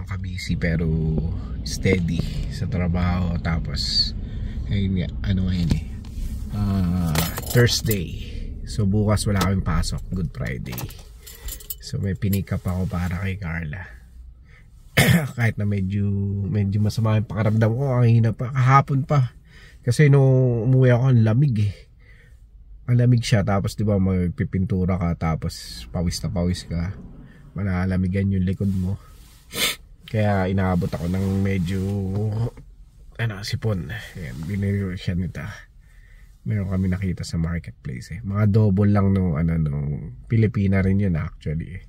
ganun ka-busy pero steady sa trabaho. Tapos ayun nga, ano ngayon Thursday. So bukas wala kaming pasok, Good Friday. So may pinick up ako para kay Carla. Kahit na medyo masama yung pakiramdam ko, kanina pa, kahapon pa. Kasi nung umuwi ako, ang lamig eh. Ang lamig siya, tapos diba magpipintura ka, tapos pawis na pawis ka. Manalamigan yung likod mo. Kaya inaabot ako ng medyo sipon. Ayan, binili siya nito. Meron kami nakita sa marketplace eh. Mga double lang nung Pilipina rin yun actually eh.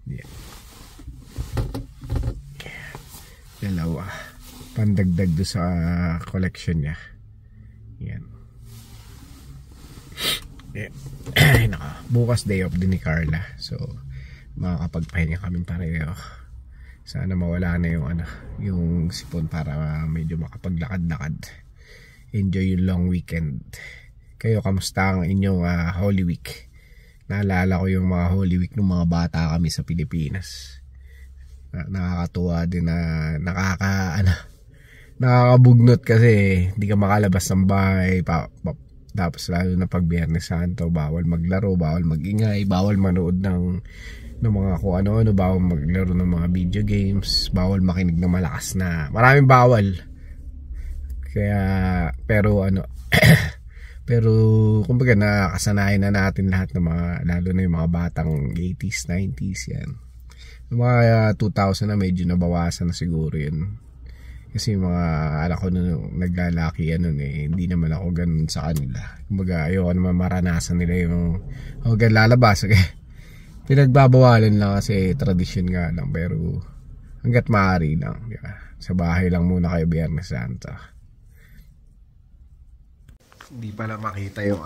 Yan. Dalawa. Pandagdag do sa collection niya. Yan. Ay, bukas day off din ni Carla. So makakapagpahinga kami pareho. Sana mawala na yung sipon para medyo makapaglakad-lakad. Enjoy yung long weekend. Kayo, kamusta ang inyong Holy Week? Naalala ko yung mga Holy Week ng mga bata kami sa Pilipinas. Nakakatuwa din na nakakabugnot kasi hindi ka makalabas ng bahay. Tapos lalo na pag Biyernes Santo, bawal maglaro, bawal magingay, bawal manood ng mga kung ano-ano, bawal maglaro ng mga video games, bawal makinig ng malakas na, maraming bawal. Kaya pero pero kumbaga nakasanayan na natin lahat ng mga, lalo na yung mga batang 80s, 90s yan. Yung mga 2000 na medyo nabawasan na siguro yun. Kasi yung mga anak ko nung naglalaki hindi naman ako ganun sa kanila. Kumbaga ayoko naman maranasan nila yung lalabas. Okay? Pinagbabawalan lang kasi tradisyon nga lang, pero hanggat maaari lang. Yeah. Sa bahay lang muna kayo Biyernes Santo. Hindi pala makita yung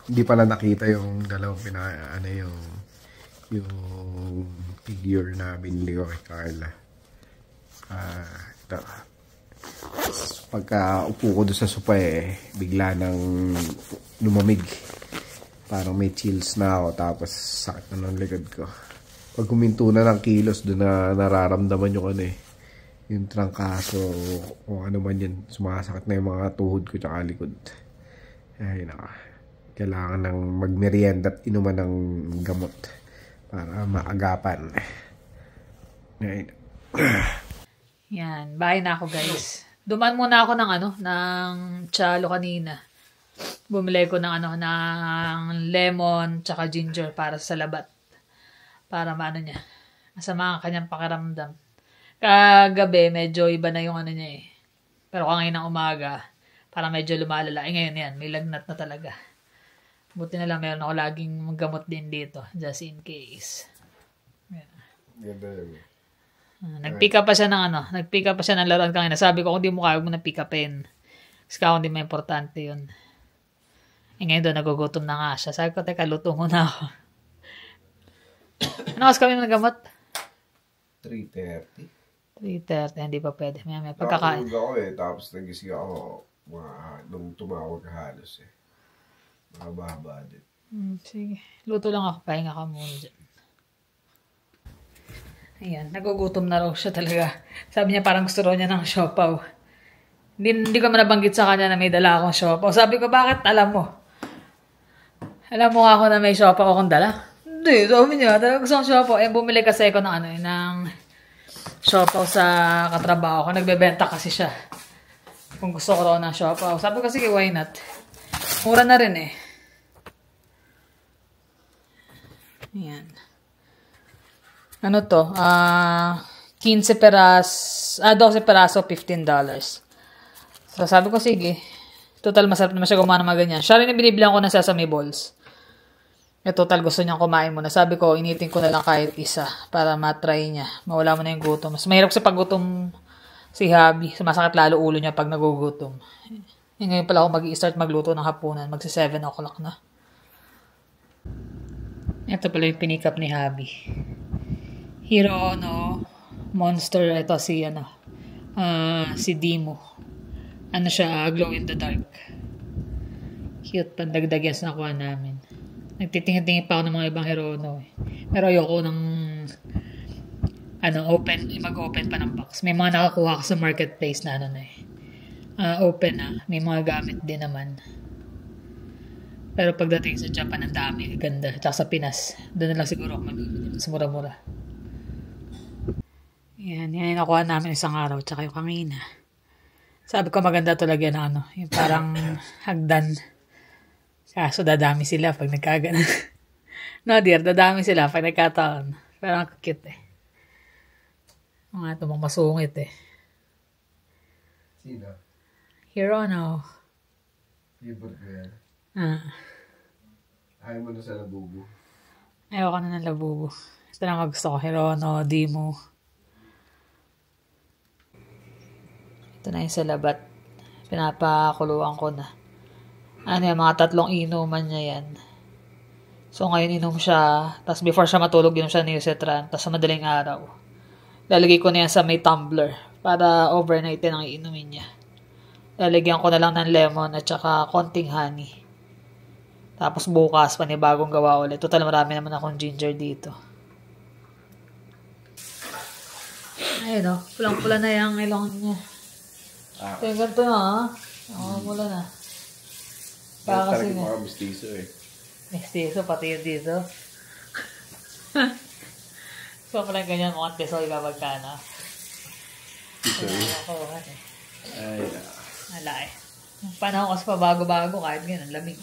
hindi pala nakita yung dalawang yung figure na binili ko kay Carla. Ito. Pagka upo ko doon sa sopa bigla nang lumamig. Parang may chills na ako, tapos sakit na ng likod ko. Pag huminto na ng kilos, doon na nararamdaman yung yung trangkaso, o ano man yan, sumasakit na yung mga tuhod ko tsaka likod. Ay kailangan ng magmerienda at inuman ng gamot para maagapan. Yan, bahay na ako guys. Duman muna ako ng chalo kanina. Bumili ko ng lemon tsaka ginger para sa labat. Para niya. Masama ang kanyang pakiramdam. Kagabi medyo iba na yung niya eh. Pero kanina ng umaga, para medyo lumalala. Ngayon yan, may lagnat na talaga. Buti na lang meron ako laging gamot din dito. Just in case. Ganda yun. Nag-pick up pa siya ng laruan kanina. Sabi ko, kung di mo kaya, huwag mo na pick upin. Kasi kung di may importante yun. Ngayon doon, nagugutom na nga siya. Sabi ko, teka, luto muna ako. Ano kasi kami nagamot? 3:30. 3:30, hindi pa pwede. May pagkakain. Nakatulog ako tapos nagising ako nung tumawag halos mahaba din. Sige, luto lang ako. Pahinga ka muna dyan. Ayan, nagugutom na raw siya talaga. Sabi niya parang gusto raw niya ng siopaw. Hindi ko man nabanggit sa kanya na may dala akong siopaw. Sabi ko, bakit alam mo? Alam mo ako na may siopaw akong dala? Hindi, sabi niya, talaga gusto ng siopaw. Bumili kasi ako ng siopaw sa katrabaho ko. Nagbebenta kasi siya. Kung gusto ko raw ng siopaw. Sabi ko, sige, why not? Mura na rin eh. Ayan. Ano to? 12 peraso, $15. So, sabi ko, sige. Total, masarap naman siya gumawa ng mga ganyan. Siya rin yung binibilang ko ng sesame balls. Total, gusto niyang kumain muna. Sabi ko, initin ko na lang kahit isa para matry niya. Mawala mo na yung gutom. Mas mahirap sa paggutom si Habi. Sumasakit lalo ulo niya pag nagugutom. Ngayon pala ako mag-i-start magluto ng hapunan. Magsi 7 o'clock na. Ito pala yung pinikap ni Habi. Hero, monster. Ito si Dimo. Ano siya, glow in the dark. Cute, pandagdag yan sa nakuha namin. Nagtitingin-tingin pa ako ng mga ibang hero, Pero ayoko ng mag-open pa ng box. May mga nakakuha ko sa marketplace na open na. May mga gamit din naman. Pero pagdating sa Japan, ang dami. Ganda. Tsaka sa Pinas, doon na lang siguro ako mag-ibig. Mas mura-mura. Yan yung nakuha namin isang araw. Tsaka yung kanina. Sabi ko maganda talaga na yung parang hagdan. Kaso dadami sila pag nagkaganan. No dear, dadami sila pag nagkataon. Pero ang cute Mga ito mga masungit Sino? Hirono. Favorite ko yan. Ayaw mo na sa labubo. Ayoko na ng labubo. Ito lang gusto ko. Hirono, Dimo. Ito na yung sa labat. Pinapakuluan ko na. Mga 3 inuman niya yan. So ngayon inom siya. Tapos before siya matulog, inom siya ni Yusetran. Tapos sa madaling araw, lalagay ko na yan sa may tumbler para overnight din ang iinumin niya. Lalagyan ko na lang ng lemon at saka konting honey. Tapos bukas, panibagong gawa ulit. Total, marami naman akong ginger dito. Ayun pulang-pula na yung ilong niya. Kaya ganito na mula na. Baka kasi mga mistiso Mistiso, pati yun dito. So, pala ganyan, mga tesoy kapag ka, Tisoy? Ay, wala Panahon kasi pa bago-bago, kahit ganyan, lamig.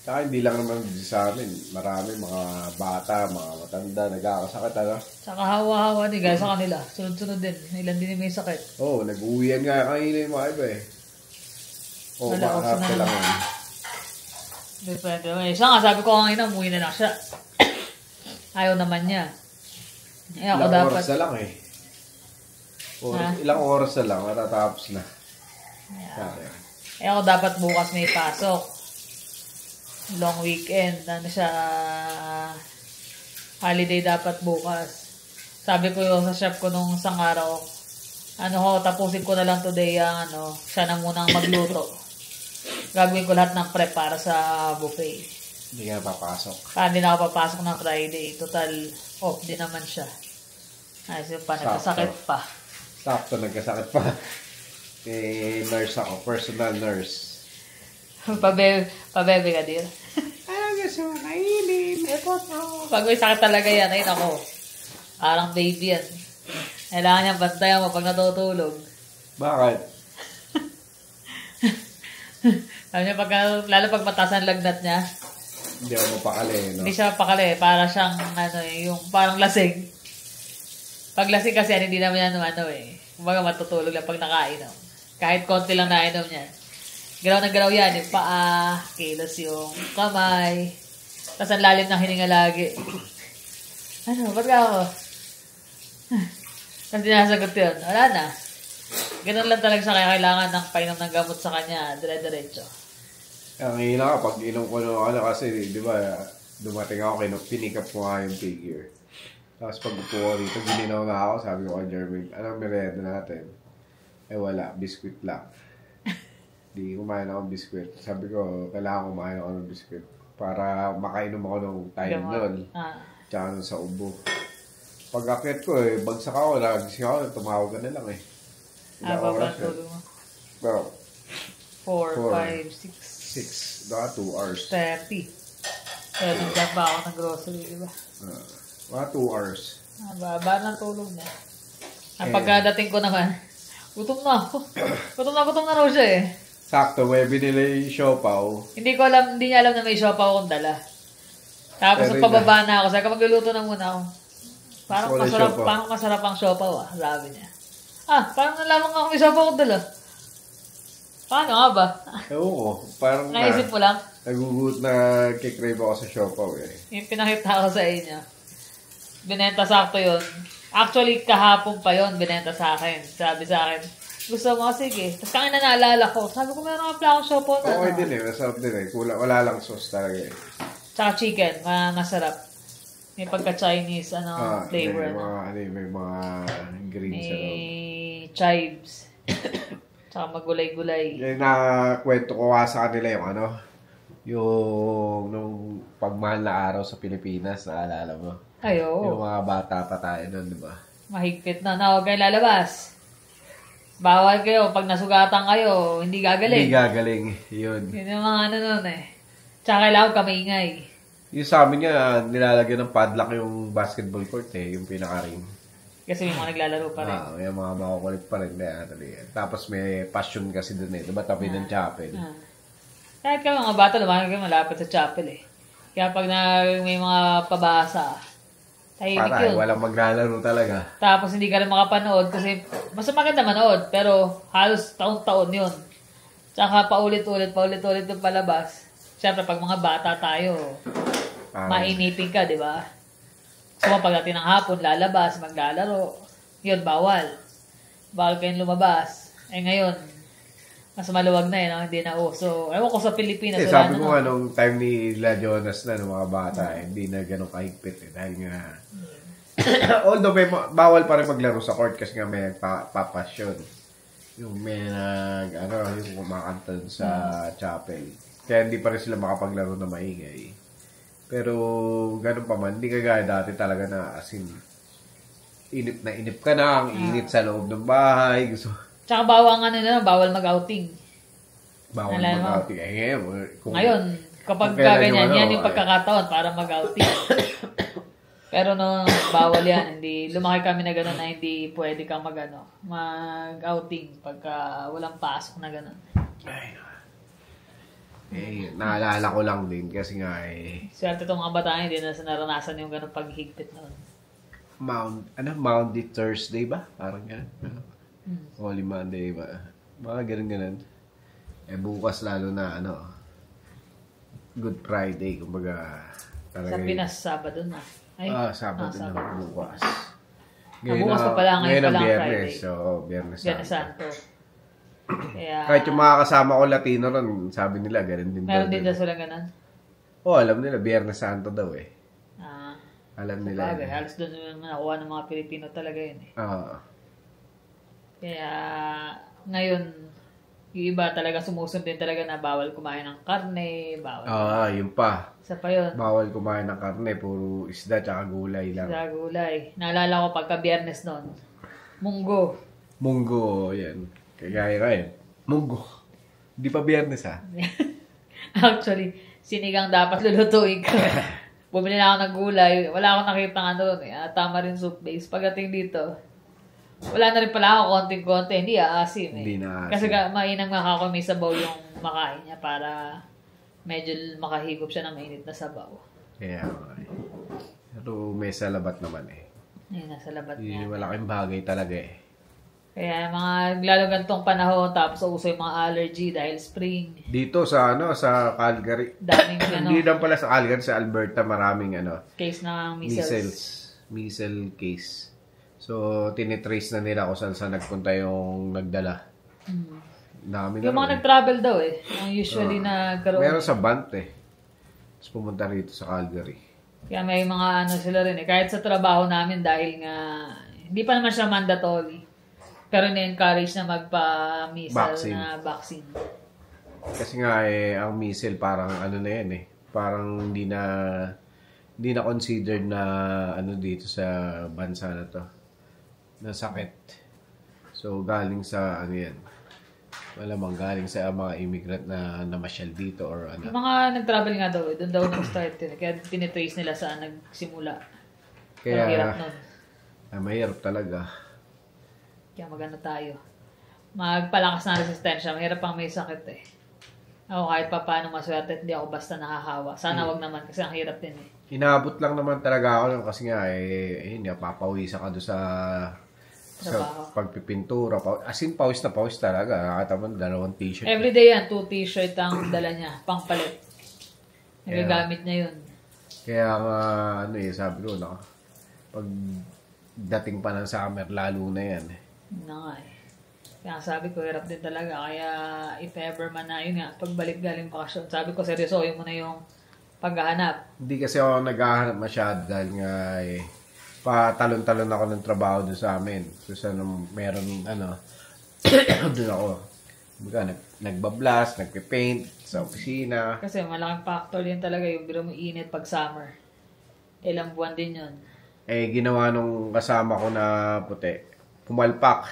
Saka hindi lang naman sa amin. Marami, mga bata, mga matanda, nagkakasakit, Saka hawa-hawa din, guys, sa kanila. Sunod-sunod din. Ilan din may sakit. Nag-uwian nga kanina yung mga iba makakapit lang Depende. Siya nga, sabi ko kanina, umuwi na lang siya. Ayaw naman niya. Ako ilang dapat. Oras na lang Ilang oras na lang, matatapos na. Ako dapat bukas may pasok. Long weekend. Holiday dapat bukas. Sabi ko sa chef ko nung isang araw, tapusin ko na lang today siya na munang magluto. Gagawin ko lahat ng prep para sa buffet. Hindi ka papasok. Hindi na ako papasok ng Friday. Total, off din naman siya. Nagkasakit pa. Sakto, nagkasakit pa. Nurse ako, personal nurse. Pabebe ka din. Gusto mo kainin. Pag may sakit talaga yan, ako. Parang baby yan. Kailangan niya bantayan mo pag natutulog. Bakit? Sabi niya, lalo pag mataas ang lagnat niya, hindi ako mapakali, Hindi siya mapakali. Para siyang, yung parang lasing. Pag lasing kasi, hindi naman yan, kumbaga matutulog lang pag nakainom. Kahit konti lang nainom niya. Galaw na galaw yan. Yung paa, kilos yung kamay. Tapos ang lalim ng hininga lagi. Ba't ka ako? Tapos dinasagot yun. Wala na. Ganun lang talaga siya, kaya kailangan ng painom ng gamot sa kanya, dire-diretso. Ang hina ka, pag inom ko kasi, di ba, dumating ako, pinick up ko nga yung figure. Tapos pag upo ko dito, gininaw na ako, sabi ko kay Jermaine, anong merienda natin? Wala, biskuit lang. Di kumain ako ng biskuit. Sabi ko, kailangan kumain ako ng biskuit para makainom ako ng time nun. Tsaka nun sa ubo. Pag akit ko bagsak ako, nagising ako, tumawag ka na lang Ba tulog mo? Well, 4, 5, 6. 6. 2 hours. 30. Kaya nagdap ba ako ng grocery, di ba? Mga 2 hours. Baba ng tulog na. Ang pagkadating ko naman, gutom na ako. Gutom na raw siya Sakto, may binili yung siopaw. Hindi niya alam na may siopaw akong dala. Tapos nung pababa na ako, sabi ko magluluto na muna ako. Parang masarap ang siopaw sabi niya. Parang nalaman nga kung may siopaw akong dala. Paano nga ba? Ewan ko, parang naisip mo lang? Nagugut na kikrave ako sa siopaw Yung pinakita ko sa inyo. Binenta sakto yun. Actually, kahapon pa yun, binenta sa akin. Sabi sa akin, gusto mo, sige. Tapos kaya na naalala ko. Sabi ko, meron nga pala akong siopaw na. Okay din masarap din wala lang sauce talaga Tsaka chicken, masarap. May pagka-Chinese, flavor. May mga greens may chives. Tsaka magulay-gulay. Yung nakwento ko sa kanila yung nung pagmahal na araw sa Pilipinas, naalala mo? Ayo. Yung mga bata pa tayo nun, di ba? Mahigpit na. Huwag kayo lalabas. Bawal kayo. Pag nasugatan kayo, hindi gagaling. Hindi gagaling. Yun. Yun yung mga ano nun eh. Tsaka kailangan kamaingay. Yung sa amin niya, nilalagyan ng padlock yung basketball court yung pinaka-ring. Kasi yung mga naglalaro pa rin. May mga makukulit pa rin. Tapos may passion kasi dun Diba tabi ng chapel? Kahit kami mga bata, lumaki kami malapit sa chapel eh. Kaya pag may mga pabasa, tahimik Para yun. walang maglalaro talaga. Tapos hindi ka rin makapanood kasi mas maganda manood pero halos taon-taon yun. Tsaka paulit-ulit yung palabas. Siyempre pag mga bata tayo, mainitin ka, di ba? So pagdating ng hapon, lalabas, maglalaro. Yun, bawal. Bawal kayong lumabas. Ngayon, mas maluwag na no? Hindi na uso. Ewan ko sa Pilipinas. Sabi ko nung time ni La Jonas na ng mga bata, hindi na ganun kahigpit dahil nga although bawal pa rin maglaro sa court kasi nga may papasyon. Yung may yung kumakanta sa chapel. Kaya hindi pa rin sila makapaglaro na maingay. Pero ganun pa man, hindi kagaya dati talaga na as in, inip na inip ka na, ang init sa loob ng bahay. Tsaka bawal mag-outing. Bawal mag-outing. Ngayon, kapag ganyan, yan yung pagkakataon para mag-outing. Pero no, bawal yan. Hindi, lumaki kami na gano'n na hindi pwede kang mag-outing pagka walang pasok na gano'n. Naalala ko lang din kasi nga swerte itong mga bataan, hindi na naranasan yung gano'ng paghigpit noon. Maundy Thursday ba? Parang gano'n. Holy Monday ba? Mga ganun. Bukas lalo na Good Friday, kumbaga. Sa Pinas, Sabado na. Sabado na bukas. Bukas pa pala, ngayon pa lang Biyernes. Friday. So, Biyernes Santo. Kaya, kahit yung mga kasama ko Latino ron, sabi nila, ganun din. Meron din daw sila ganun? Alam nila, Biyernes Santo daw Alam nila. Sabagay, halos doon yung nakuha ng mga Pilipino talaga yun Kaya, ngayon, yung iba talaga sumusunod din talaga na bawal kumain ng karne, bawal. Yun pa. Isa pa yun. Bawal kumain ng karne, puro isda tsaka gulay lang. Isda, gulay. Naalala ko pagka Biyernes noon, munggo, yan. Kagaya ka munggo. Di pa Biyernes Actually, sinigang dapat lulutuin ko. Bumili na ako ng gulay. Wala akong nakita doon tamarin soup base. Pagdating dito, wala na rin pala ako konting-konti. Hindi aasim Hindi na aasim. Kasi mainang makakami sabaw yung makain niya para medyo makahigop siya ng mainit na sabaw. Kaya pero may salabat naman Ayun, nasa labat niya. niya. Malaking bagay talaga Kaya lalo gantong panahon, tapos uso yung mga allergy dahil spring. Dito sa sa Calgary. Daming Hindi lang pala sa Calgary, sa Alberta maraming case ng measles. Measles case. So, tinitrace na nila kung saan nagpunta yung nagdala. Dami Yung mga nag-travel daw Yung usually nagkaroon. Meron sa Bant Tapos pumunta rito sa Calgary. Kaya may mga sila rin Kahit sa trabaho namin dahil nga, hindi pa naman siya mandatory. Pero na-encourage na magpa-measles na vaccine. Kasi nga ang measles parang na yan Parang hindi na considered na dito sa bansa na to. Na sakit. So galing sa yan. Malamang galing sa mga immigrant na namasyal dito or Yung mga nag-travel nga daw, doon daw nag-start Kaya tinitrace nila saan nagsimula. Kaya hirap nun. Mahirap talaga. Kaya tayo. Magpalakas na resistensya. Mahirap pang may sakit Ako kahit pa paano maswerte, hindi ako basta nakahawa. Sana wag naman kasi ang hirap din Inaabot lang naman talaga ako kasi nga papawisa ka doon sa pagpipintura. As in, pawis na pawis talaga. Nakataman, 2 t-shirt. Everyday 2 t-shirt ang dala niya. Pangpalit. Nagagamit niya yun. Kaya nga, sabi ko, pag dating pa ng summer, lalo na yan. Kaya sabi ko, hirap din talaga. Kaya, if ever man yun nga, pagbalik galing bakasyon, sabi ko, seryosohin mo na yung paghahanap. Hindi kasi ako naghahanap masyado dahil nga patalon-talon ako ng trabaho doon sa amin. So, meron, doon ako. Nagbablast, nagpipaint sa opisina. Kasi malaking factor din talaga yung biro mo init pag summer. Ilang buwan din yun. Ginawa nung kasama ko na puti. Pumalpak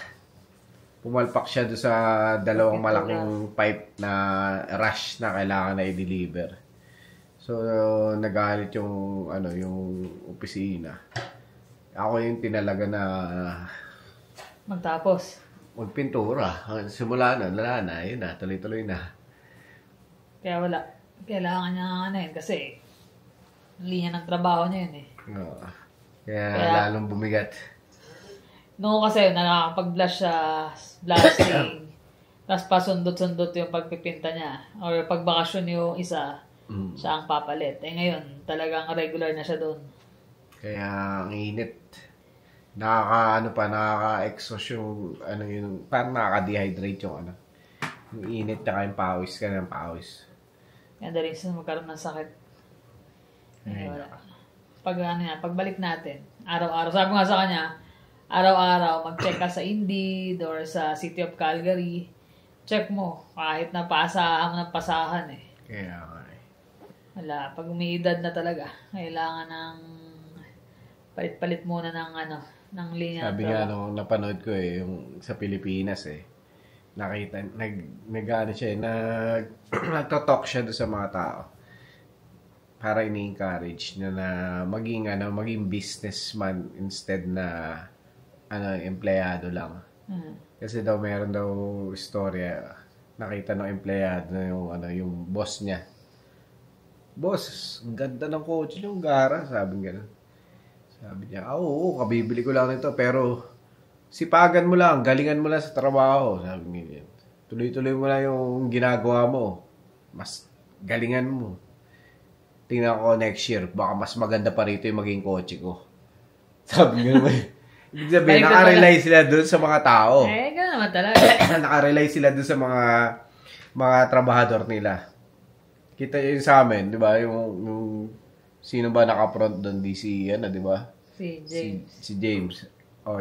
siya doon sa dalawang malaking pipe na rush na kailangan na i-deliver. So, nagalit yung opisina. Ako yung tinalaga na magpintura. Simula na, wala na, yun na, tuloy-tuloy na. Kaya wala. Kailangan niya kasi linya ng trabaho niya yun eh. Oo. Kaya lalong bumigat. Noong kasi nakakapag-blush siya, blushing, tapos pasundot-sundot yung pagpipinta niya. Or pagbakasyon yung isa, siya ang papalit. Ngayon, talagang regular na siya doon. Kaya ang init. Nakaka-exhaust yung, parang nakaka-dehydrate yung yung init na yung pawis ka ng pawis. Kaya dali siya magkaroon ng sakit. Wala. Pagbalik natin, araw-araw, sabi ko nga sa kanya, araw-araw, mag-check ka sa Indeed or sa City of Calgary. Check mo, kahit na pasahan ng pasahan eh. Kaya Wala, pag umiidad na talaga, kailangan ng palit-palit muna ng linya. Sabi nga nung napanood ko yung sa Pilipinas nakita, nagto-talk siya doon sa mga tao. Para ini-encourage na maging businessman instead na empleyado lang. Kasi daw meron daw istorya, nakita ng empleyado na yung boss niya. Boss, ang ganda ng kotse yung gara, sabi niya, oo, kabibili ko lang nito, pero sipagan mo lang, galingan mo lang sa trabaho, sabi niya. Tuloy-tuloy mo lang yung ginagawa mo, mas galingan mo. Tingnan ko next year, baka mas maganda pa rito yung maging kotse ko. Sabi nga naman. Ibig sabihin, nakarely sila dun sa mga tao. Gano'n naman talaga. Nakarely sila dun sa mga trabahador nila. Kita yun sa amin, di ba? Yung sino ba naka-front doon? Di di ba? Si James. Si James.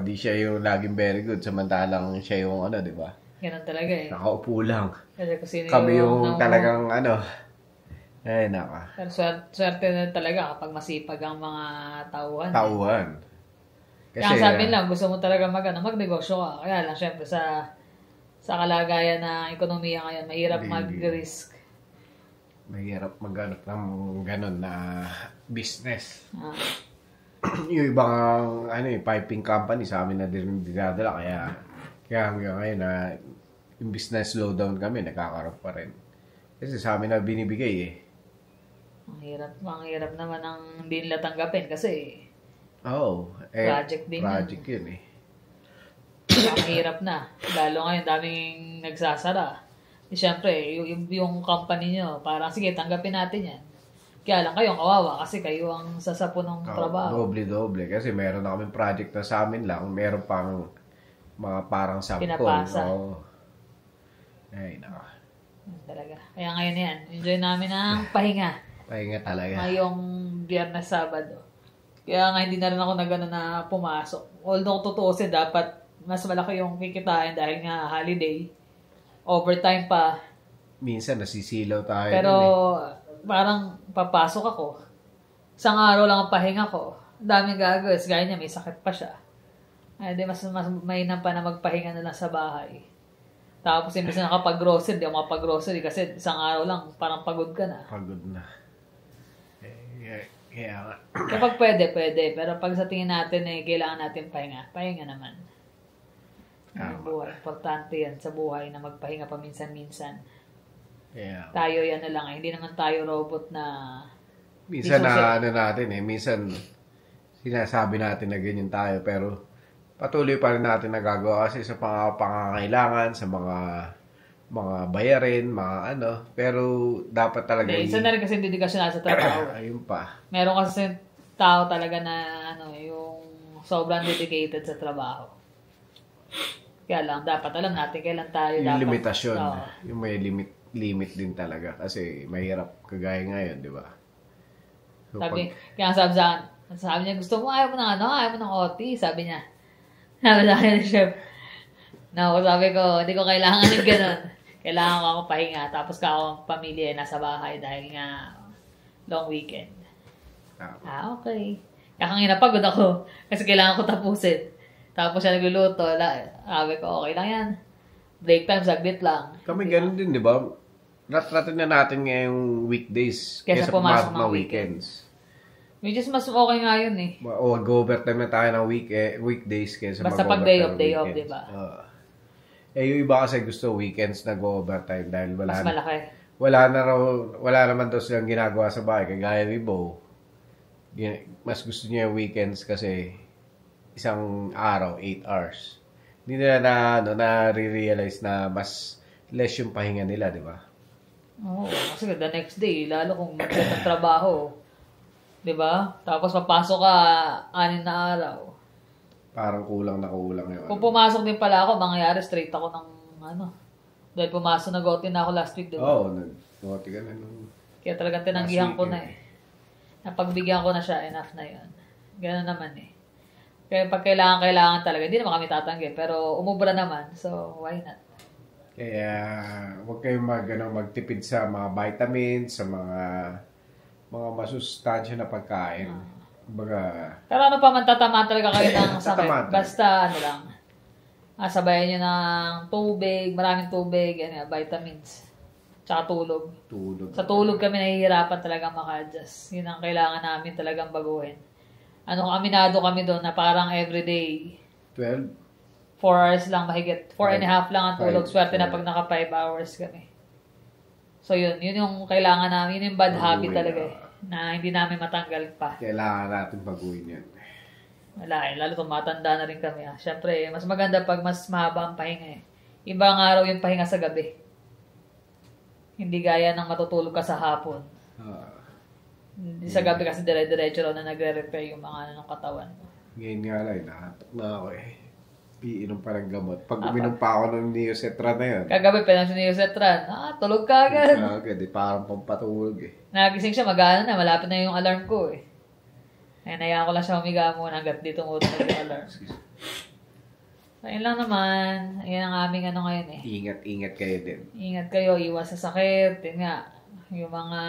Di siya yung laging very good. Samantalang siya yung di ba? Gano'n talaga eh. Nakaupo lang. Kasi kung sino kami yung talagang naka. Pero swerte na talaga kapag masipag ang mga tauhan. Kasi, kaya sabi lang, gusto mo talaga magnegosyo ka. Kaya lang, syempre, sa kalagayan ng ekonomiya ngayon, mahirap mag-risk. Mahirap maghanap ng gano'n na business. Yung ibang piping company sa amin na din dinadala. Kaya hanggang ngayon yung business slowdown kami, nakakaroon pa rin. Kasi sa amin na binibigay Ang hirap naman ang hindi nila tanggapin kasi project yun Ang hirap na. Lalo ngayon, daming nagsasara. Siyempre, yung company nyo, parang sige, tanggapin natin yan. Kaya lang kayong kawawa kasi kayo ang sasapo ng trabaho. Doble. Kasi meron na kaming project na sa amin lang. Meron pang mga parang sample. Pinapasa. Ay, naka. Talaga. Kaya ngayon yan, enjoy namin ang pahinga. Pahinga talaga. Ngayong Biyernes, Sabado. Kaya nga hindi na rin ako na pumasok. Although tutuusin, dapat mas malaki yung kikitain dahil nga holiday. Overtime pa. Minsan nasisilaw tayo. Pero parang papasok ako. Isang araw lang ang pahinga ko. Ang daming gagawin. Gaya niya, may sakit pa siya. Ay, di mas mainam pa na magpahinga na lang sa bahay. Tapos imbes na nakapag-grocery, di ako makapag-grocery kasi isang araw lang, parang pagod ka na. Pagod na. Kaya nga. Kapag pwede. Pero pag sa tingin natin, kailangan natin pahinga naman. Buhay. Importante yan sa buhay na magpahinga paminsan-minsan. Yeah. Tayo yan na lang. Hindi naman tayo robot na... Minsan minsan sinasabi natin na ganyan tayo, pero patuloy pa rin natin nagagawa kasi sa pangangailangan, sa mga bayarin, pero dapat talaga... Isa na rin kasi dedikasyon sa trabaho. Ayun pa. Meron kasi tao talaga na yung sobrang dedicated sa trabaho. Kaya lang, dapat alam natin kailan tayo yung dapat... limitasyon. Yung may limit din talaga kasi mahirap kagaya ngayon, di ba? So, kaya sabi niya, gusto mo, ayaw mo ng OT, sabi niya. Sabi sa akin, chef. Sabi ko, hindi ko kailangan ng ganun. Kailangan ko akong pahinga. Tapos ka akong pamilya nasa bahay dahil nga long weekend. Okay. Kakangina pagod ako. Kasi kailangan ko tapusin. Tapos siya nagluluto. Sabi ko, okay lang yan. Break time, saglit lang. Kami ganun din, di ba? Ratratin na natin ngayong weekdays Kesa pumasok mga ng weekends. Which is mas okay nga yun eh. O go-overtime na tayo ng weekdays kesa basta pag day off, di ba? Yung iba kasi gusto weekends na go-overtime dahil Mas malaki. Wala naman daw silang ginagawa sa bahay. Kagaya ni Bo, mas gusto niya yung weekends kasi isang araw, 8 hours. Hindi nila na-realize na mas less yung pahinga nila, di ba? Oo, kasi the next day, lalo kung magkita ng trabaho, di ba? Tapos papasok ka 6 na araw. Parang kulang yun. Kung pumasok din pala ako, mangyayari straight ako ng dahil pumasok, nag-OT na ako last week, di ba? Oo, nag-OT ka na. Kaya talagang tinanggihan ko na eh. Napagbigyan ko na siya, enough na yun. Gano'n naman eh. Kaya pag kailangan talaga, hindi naman kami tatanggi, pero umubra naman, so why not? Kaya huwag kayong magtipid sa mga vitamins, sa mga masustansya na pagkain. Pero ano pa man, tatamaan talaga kayo ng sakit. Basta lang. Sabayan nyo ng tubig, maraming tubig, vitamins. Tsaka tulog. Sa tulog kami nahihirapan talaga maka-adjust. Yun ang kailangan namin talagang baguhin. Aminado kami doon na parang everyday. 4 hours lang mahigit. 4.5 lang ang tulog. Swerte na pag naka 5 hours kami. So yun yung kailangan namin. Yun yung bad habit talaga na hindi namin matanggal pa. Kailangan natin baguhin yan. Wala lalo tumatanda na rin kami. Siyempre, mas maganda pag mas mahaba ang pahinga eh. Ibang araw yung pahinga sa gabi. Hindi gaya ng matutulog ka sa hapon. Sa gabi kasi dire-diretso na nagre-repair yung mga ng katawan mo. Ngayon nga lang, nakatok na ako eh. Iinom pa ng gamot. Pag uminom pa ako ng Neosetran na yun. Kagabi, pinansin ni Neosetran. tulog ka agad. Parang pampatulog eh. Nagising siya, mag-ano na, malapit na yung alarm ko eh. Nayaan ko lang siya humiga muna hanggat dito mo yung alarm. So, yun lang naman. Yan ang aming ngayon eh. Ingat kayo din. Ingat kayo, iwas sa sakit. Yun nga, yung mga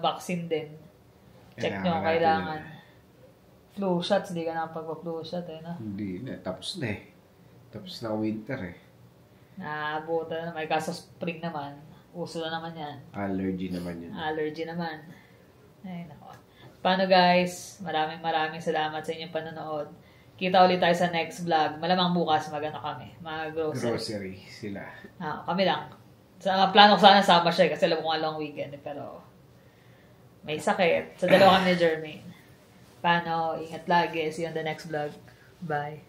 vaccine din. Check nyo, kailangan. Flu shots, hindi ka na pagpa-flu shot eh, no? Hindi na, tapos na eh. Tapos na winter eh. Naabutan na, may kaso spring naman. Uso na naman yan. Allergy naman. Ay, nako. Paano guys? Maraming salamat sa inyong panonood. Kita ulit tayo sa next vlog. Malamang bukas kami. Grocery sila. Kami lang. Plano ko sana sama siya kasi alam ko nga long weekend. Pero may sakit. Sa dalawa kami ni Jermaine. Paano? Ingat lagi. See you on the next vlog. Bye.